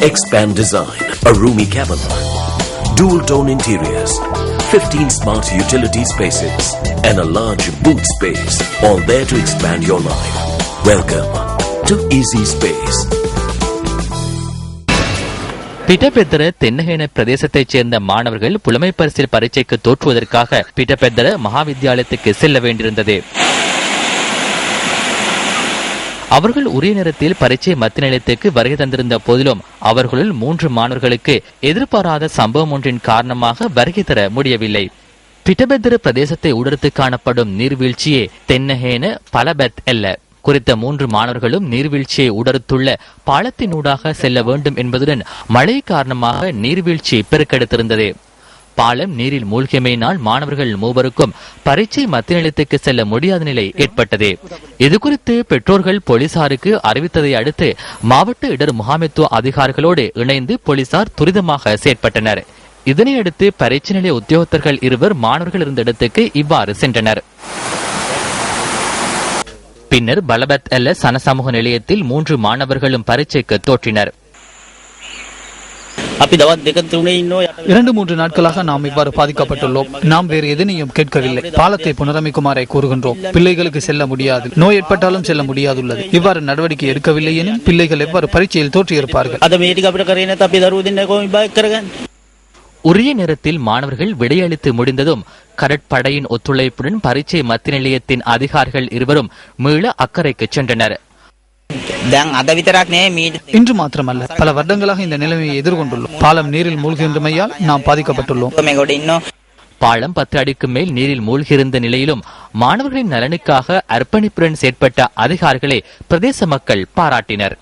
Expand Design, a roomy cabin, dual tone interiors, 15 smart utility spaces, and a large boot space, all there to expand your life. Welcome to Easy Space. Pitabeddara தென்னகேன பிரதேசத்தைச் சேர்ந்த மாணவர்கள் புலமை பரிசில் பரீட்சைக்கு தோற்றுவதற்காக பிட்டபெத்தர மகாவித்தியாலயத்துக்கு செல்ல வேண்டியிருந்தது. அவர்கள் உரிய நேரத்தில் பரீட்சை மத்திய நிலையத்துக்கு வருகை தந்திருந்த போதிலும் அவர்களுள் 3 மாணவர்களுக்கு எதிர்பாராத சம்பவம் ஒன்றின் காரணமாக வருகை தர முடியவில்லை. பிட்டபெத்தர பிரதேசத்தை உடர்த்து காணப்படும் நீர்வீழ்ச்சியே தென்னகேன பலபெத் அல்ல. குறித்த 3 மாணவர்களும் நீர்வீழ்ச்சியை உடர்த்துள்ள பாலத்தினூடாக செல்ல வேண்டும் என்பதுடன் மழை காரணமாக நீர்வீழ்ச்சி பெருக்கெடுத்திருந்தது. பாலம் நீரில் மூழ்கியமையினால் மாணவர்கள் 3 பரீட்சை மத்திய நிலையத்துக்கு செல்ல முடியாத நிலை ஏற்பட்டது. இதுகுறித்து பெற்றோர்கள் போலீசாருக்கு அறிவித்ததை அடுத்து மாவட்ட இடர் முகாமைத்துவ அதிகாரிகளோடு இணைந்து போலீசார் துரிதமாக செயற்பட்டனர். இதனையடுத்து பரீட்சை நிலைய உத்தியோகத்தர்கள் 2 மாணவர்கள் இருந்த இடத்துக்கு இவ்வாறு சென்றனர். பின்னர் பலபத் அல்ல சனசமூக நிலையத்தில் 3 மாணவர்களும் பரீட்சைக்கு தோற்றினர். 2-3 நாட்களாக நாம் இவ்வாறு பாதிக்கப்பட்டுள்ளோம். நாம் வேறு எதனையும் கேட்கவில்லை. பாலத்தை புனரமைக்குமாறை கூறுகின்றோம். பிள்ளைகளுக்கு செல்ல முடியாது, நோய் ஏற்பட்டாலும் செல்ல முடியாதுள்ளது. இவ்வாறு நடவடிக்கை எடுக்கவில்லை எனில் பிள்ளைகள் எவ்வாறு பரீட்சையில் தோற்றியிருப்பார்கள்? உரிய நேரத்தில் மாணவர்கள் விடையளித்து முடிந்ததும் கடற்படையின் ஒத்துழைப்புடன் பரீட்சை மத்திய நிலையத்தின் அதிகாரிகள் 2 மீள அக்கறைக்கு சென்றனர். இன்று மாத்திரமல்ல, பல வருடங்களாக இந்த நிலைமையை எதிர்கொண்டுள்ளோம். பாலம் நீரில் மூழ்கின்றமையால் நாம் பாதிக்கப்பட்டுள்ளோம். பாலம் 10 அடிக்கு மேல் நீரில் மூழ்கியிருந்த நிலையிலும் மாணவர்களின் நலனுக்காக அர்ப்பணிப்புடன் செயற்பட்ட அதிகாரிகளை பிரதேச மக்கள் பாராட்டினர்.